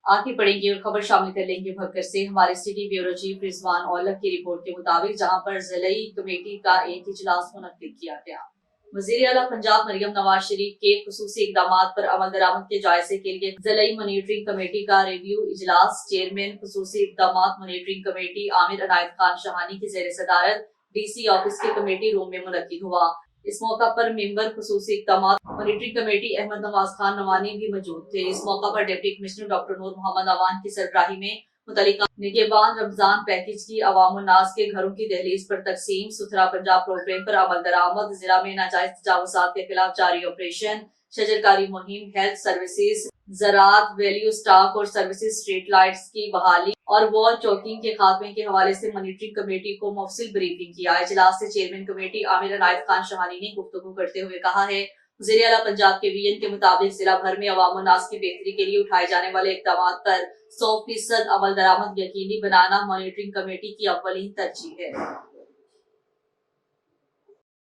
आगे बढ़ेंगे और खबर शामिल कर लेंगे भक्कर से। हमारे city bureau chief Rizwan Aulakh की रिपोर्ट के मुताबिक जहां पर ज़िलाई कमेटी का एक इजलास मुनक्किद किया गया। वज़ीर आला पंजाब मरियम नवाज शरीफ के खुसूसी इक़दामात पर अमल दरामद के जायजे के लिए ज़िलाई मॉनिटरिंग कमेटी का रिव्यू इजलास चेयरमैन खुसूसी इक़दामात मॉनिटरिंग कमेटी आमिर अनायत खान शहानी की ज़ेर सदारत DC ऑफिस के कमेटी रूम में मुनक्किद हुआ। इस मौका पर मेंबर खुसूसी इक़दामात मॉनिटरिंग कमेटी अहमद नवाज खान नवानी भी मौजूद थे। इस मौका पर deputy commissioner doctor Noor Muhammad Awan की सरबराही में मुतल्लिका निगहबान रमजान पैकेज की अवाम नाज के घरों की दहलीज पर तकसीम, सुथरा पंजाब प्रोग्राम पर अमल दरामद, जिला में नाजायज तजावुज़ात के खिलाफ जारी ऑपरेशन, शजरकारी मुहिम, हेल्थ सर्विसेज, ज़राअत, वैल्यू स्टॉक और सर्विसेज, स्ट्रीट लाइट्स की बहाली और वॉल चौकिंग के खात्मे के हवाले से मॉनिटरिंग कमेटी को मुफस्सिल ब्रीफिंग किया। इजलास से चेयरमैन कमेटी आमिर अनायत खान शहानी ने गुफ्तगू करते हुए कहा है, वज़ीर आला पंजाब के VN के मुताबिक जिला भर में अवाम नास की बेहतरी के लिए उठाए जाने वाले इक़दामात पर 100% अमल दरामद यकीनी बनाना मॉनिटरिंग कमेटी की अव्वलीन तरजीह है।